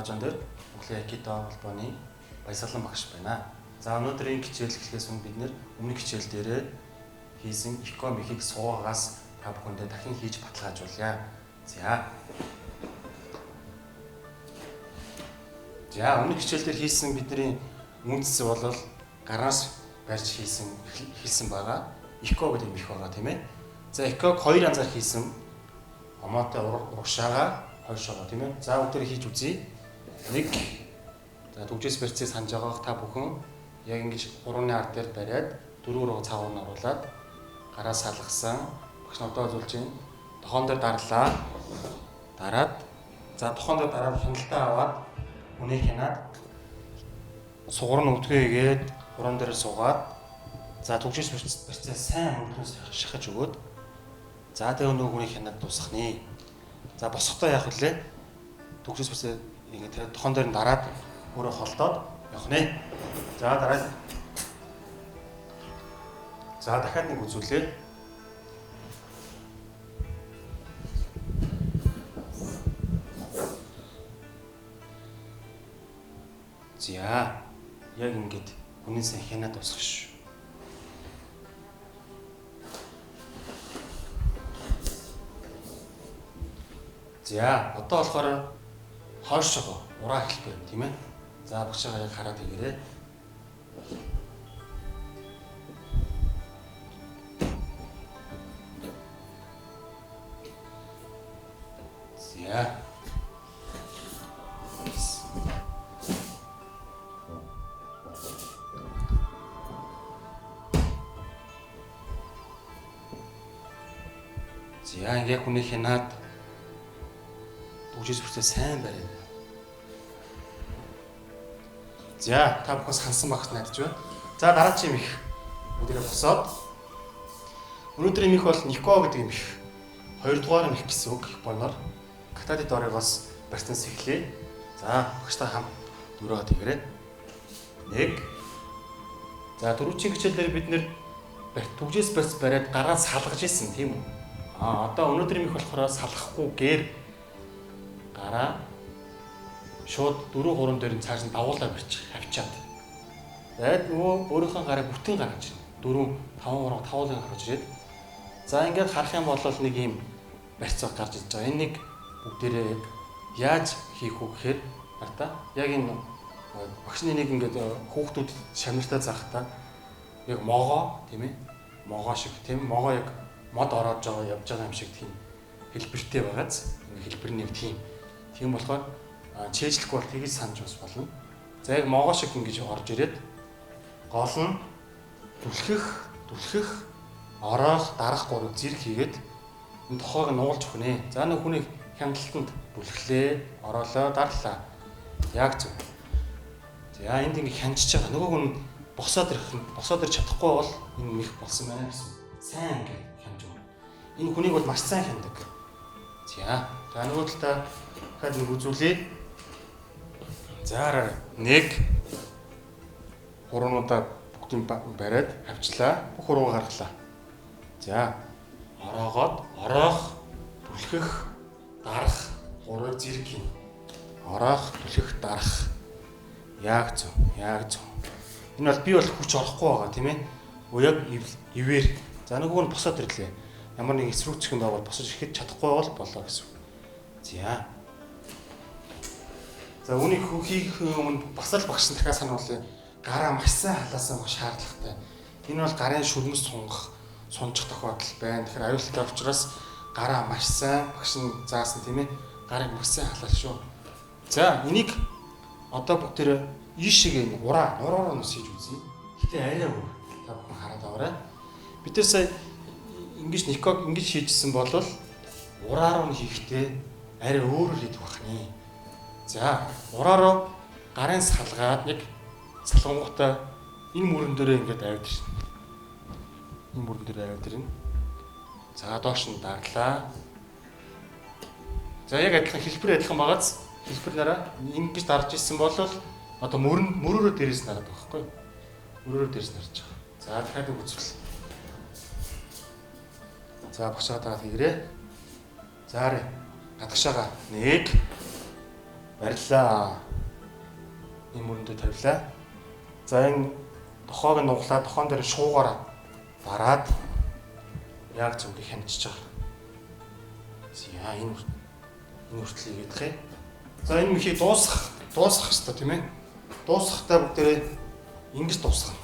хожон дээр Монголын Айкидо холбооны Баясгалан багш байна. За өнөөдрийн хичээл эхлэхээс өмнө бид нэр өмнөх хичээл дээрээ хийсэн iko михийг суугаас та бүхэндээ дахин хийж баталгаажуулъя. За өмнөх хичээл дээр хийсэн бидний үндэс бол гараас барьж хийсэн байгаа. Iko гэдэг мих байгаа тийм ээ. За иког хоёр янзаар хийсэн. Омоотой урагшаага хойшоогоо тийм ээ. За өдөр хийж үзье. Нэг за төгжээс барьцыг санаж байгаа та бүхэн яг ингэж 3-ны ард дээр бариад 4 рүү цаагуур нь оруулаад гараа салгасан. Багш надад үзүүлж байна. Тохон дээр дарлаа. Дараад за тохон дээр дараад хяналтаа аваад үнийг хянаад сугар нь өвдгөөгээд 3 дээр суугаад за төгжээс барьцаа сайн мөнгнөөс шахаж өгөөд за тэгээ нөгөө хүнийг хянаад дуусгахны. За босохдоо яах вүлээ? Төгжээс барьцаа ингээд тохон дээр нь дараад өөрөө холдоод явах нэ. За дараа. За дахиад нэг үзүүлээ. За яг ингээд хүнээсээ хянаад дуусгах шүү. За одоо болохоор хойшоо ураа хэлбэр юм тийм ээ. За багшаа яг хараад игээрээ. За. За яг хүнийг хянаад төгжээс бүртээ сайн барина. За та бүхэн сансан багт найдаж байна. За дараагийн мих өдөрөө босоод өнөөдрийн мих бол Нико гэдэг мих. 2 дугаар мих гэсэн үг Японоор. Катади дорыгоос барьснаас эхлэе. За багштай хамт дөрөв тэгэрээ. 1. За дөрөвчийн хичээлээр бид нэр төгжээс барьц бариад гараа салгаж исэн тийм үү? Одоо өнөөдрийн мих болохоор салгахгүйгээр гараа шууд 4-3 дээр нь цааш нь давуулаа барьчих хавчаад. Тэгээд нөгөө өөрийнхөө гараа бүтэн гаргаж ирнэ. 4-5 тавуулын гаргаж ирээд. За ингээд харах юм бол нэг юм барьцаа гарч ирж байгаа. Энийг бүгдээрээ яаж хийх вэ гэхээр артаа яг энэ багшны нэг ингээд хүүхдүүд шамнартаа заахтаа яг могоо тийм ээ. Могоо шиг тийм могоо яг мод ороод явж байгаа юм шиг тийм хэлбэртэй байгааз. Хэлбэр нэг тийм болохоор чэйжлэхгүй бол тгийж санаж бас болно. За яг могоо шиг ингэж орж ирээд гол нь түлхэх, ороох, дарах гурав зэрэг хийгээд энэ тохойг нуулж өгнэ. За нэг хүний хяналтанд бүлхлээ, ороолоо, дарлаа. Яг зөв. За энд ингэ хянчиж байгаа. Нөгөө хүн босоод ирэх чадахгүй бол энэ мих болсон байна гэсэн. Сайн ингэ хянж өгнө. Энэ хүнийг бол маш сайн хяндаг. За нөгөө талаа дахиад нэг үзүүлээ. За 1 3-удаа бүгдийг бариад авчлаа. Бүх уруугаа гаргалаа. За ороогоод ороох, түлхэх, дарах гурав зэрэг хийнэ. Ороох, түлхэх, дарах. Яг зөв. Энэ бол би бол хүч орохгүй байгаа тийм ээ. Яг ивэр. За нөгөө нь босоод ирлээ. Ямар нэг эсрүүцэх юм байвал босож ирэхэд чадахгүй бол болоо гэсэн. За үнийг хийх өмнө бас л багш нь дахиад сануулъя. Гараа маш сайн халаасан байх шаардлагатай. Энэ бол гарын шүрмэс сунчих тохиолдол байна. Тэгэхээр аюултай учраас гараа маш сайн багш нь заасан тийм ээ. Гарыг маш сайн халаал шүү. За энийг одоо бүгдээр ийшээгээ ураараа нас хийж үзье. Гэтэ арай өөр. Та бүхэн хараад аваарай. Бид нар сая ингэж Никог ингэж хийжсэн бол ураараа хийхдээ арай өөрөөр хийх бахны. За ураараа гарын салгаад яг салгангуудаа энэ мөрөн дээрээ ингээд аваад ирнэ. Энэ мөрөн дээрээ аваад ирнэ. За доош нь дарлаа. За яг хэлбэр адилхан байгааз хэлбэрнараа ингэж дарж ирсэн бол одоо мөрөөрөө дээрээс нараад байгаа байхгүй юу? Мөрөөрөө дээрээс нарж байгаа. За дахиад үзвэл. За багшаа дараад хийгээрэй. За гадагшаага 1 Барилаа. Ийм мөрөндөө тавилаа. За энэ тохоог нь нуглаа, тохоон дээр шуугаараа дараад яг зөв хянчиж байгаа. За энэ хүртэл ийгэдэх юм. За энэ мөхийг дуусгах хэрэгтэй тийм ээ. Дуусгахтаа бүгдээрээ ингэж дуусгах.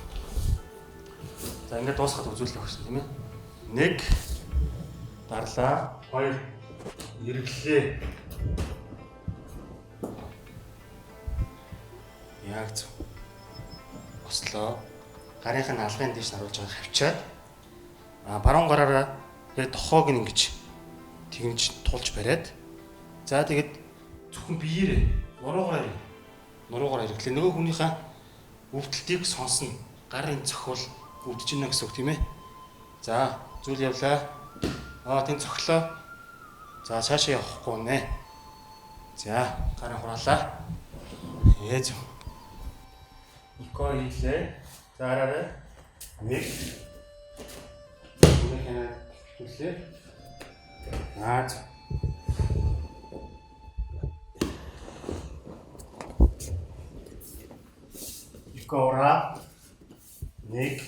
За ингээд дуусгаад үзүүлэх гэсэн тийм ээ. 1 дарлаа, 2 эргэлээ. Яг зөв. Бослоо. Гарынхын алгын дэш харуулж байгаа хавчаад баруун гараараа яг тохоог нь ингэж тэгнж тулж бариад за тэгээд зөвхөн биеэрээ нуруугаар хэрэглээ. Нөгөө хүнийхээ өвдөлтийг сонсно. Гарын цохол өвдөж гинэ гэсэн үг тийм ээ. За зүйл явлаа. Тэн цохлоо. За цаашаа явахгүй нэ. За гарын хураалаа. Ээж. Икоо хийлээ. За араарай. 1 Үнэхээр хэлээ. Наач. Икоора 1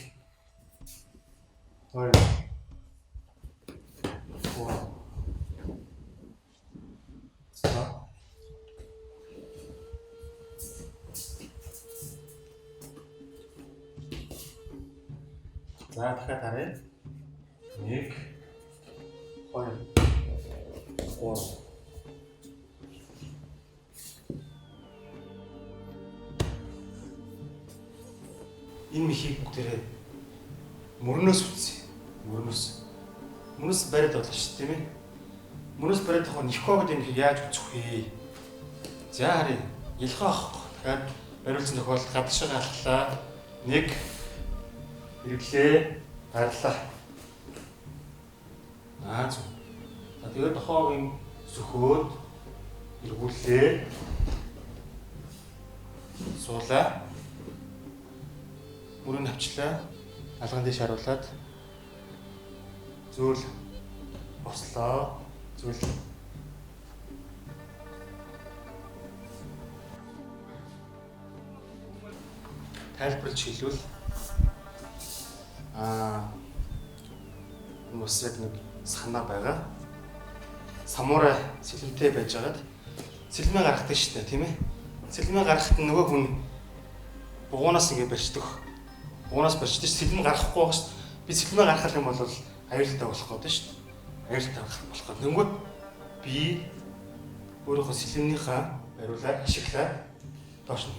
2 За дахиад харъя. 1 2 3 Энэ мөхийг бүгдээрээ мөрнөөс үтсэ. Мөрнөөс бариад болох шүү тийм ээ. Мөрнөөс бариад тохоо нихко гэдэг юм яаж үцэх вэ? За харъя. Ялгаа авахгүй. Тэгэхээр бариулсан тохиолдолд гадагшаа алхлаа. 1 хэрэглээ. Гарлаа. Зөв. За тэгээд тохоогийн сөхөөд эргүүлээ. Суулаа. Мөрөнд авчлаа. Алган дэш харуулад зүйл бослоо. Зүйл тайлбарлаж хэлвэл бас яг нэг санаа байгаа. Самурай сэлэмтэй байжгаад сэлмээ гаргадаг шүү дээ, тийм ээ. Сэлмээ гаргахад нөгөө хүн бугуунаас ингэ барьцдаг. Бугуунаас барьцдаг сэлмээ гаргахгүй байгаа шүү дээ. Би сэлмээ гаргах юм бол аюултай болох гэдэг шүү дээ. Аюултай болох гэдэг. Нөгөөд би өөрийнхөө сэлмнийхээ бариулаад ашиглаад доош нь.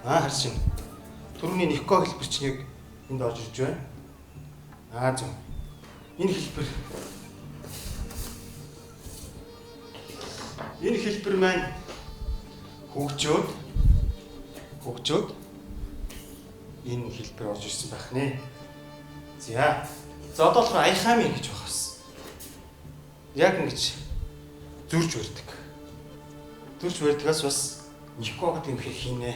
Харж байна. Түрүүний Никко хэлбэр чинь яг энд орж ирж байна. Зөв. Энэ хэлбэр маань хөгжөөд энэ хэлбэр орж ирсэн байх нэ. За одоо болохоор аяхами гэж байх байсан. Яг ингэж зөрж барьдаг. Зөрж барьдагаас бас Никко гэдэг юм хийнэ.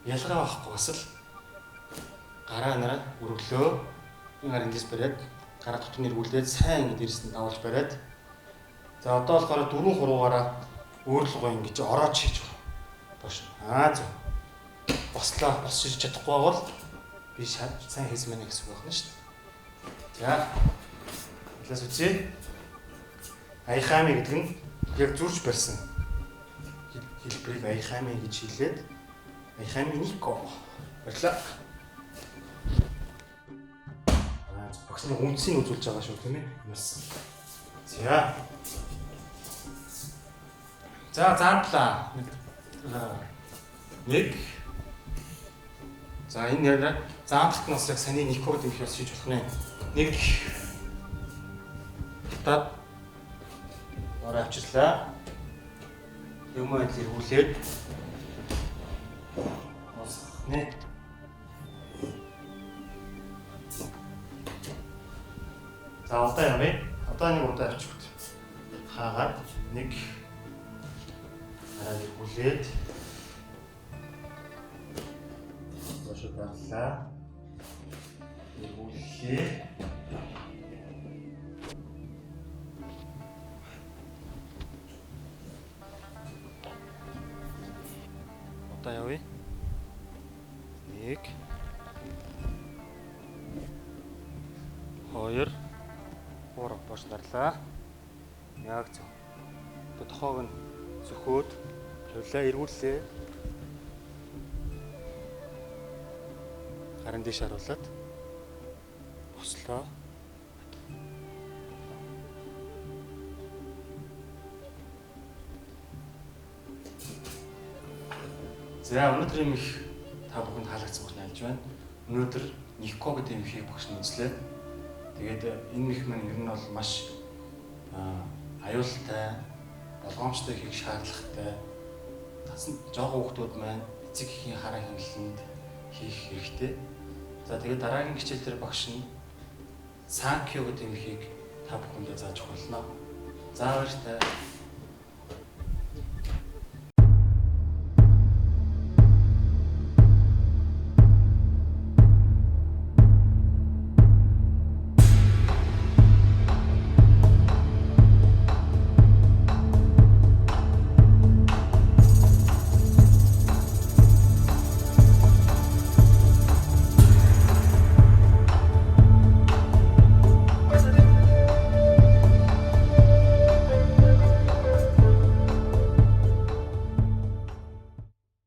Ялгаа байхгүй бас л гараа нараа өргөлөө. Энэ гарын дэс бариад гараа дотны эргүүлээд сайн ингэ дээрс нь давуулж бариад. За одоо болохоор 4 хуруугаараа өөрлөгөө ингэж ороож хийж байна. Доош. Зөв. Бослоо. Босч чадахгүй бол би сайн хийсэн мэнэ гэсэн үг байна шүү дээ. За. Хэлээс үчи. Аяхами гэдэг нь яг зурж барьсан хэлбэрийг аяхами гэж хэлээд аяхами Никко барьлаа. Багсны үндсийг үзүүлж байгаа шүү тийм ээ. Юмс. За заарлаа. 1 За энэ яг заамтнаас яг саний Никко гэдэг юм хийж болох нэ. 1 Тат орой авчлаа. Юм адил эргүүлээд нэ. За одоо явъя. Одоо нэг удаа авчих. Хаагаад 1 арай эргүүлээд доош гарлаа. Эргүүлээ. удаа явъя. 1 2 3 бооч дарлаа. Яг зөв. Одоо тохоог нь зөвхөөд хөвлөө эргүүллээ. Гарын дэш харуулад бослоо. За өнөөдөр юм их та бүхэнд таалагдсан болох найдаж байна. Өнөөдөр Никко гэдэг юм ихийг багш нь үзлээ. Тэгээд энэ их маань ер нь бол маш аюултай, болгоомжтой хийх шаардлагатай. Тасан жоохон хүүхдүүд маань эцэг эхийн хараа хяналтанд хийх хэрэгтэй. За тэгээд дараагийн хичээл дээр багш нь Санкё гэдэг юм ихийг та бүхэндээ зааж өгүүлнэ. За баяртай.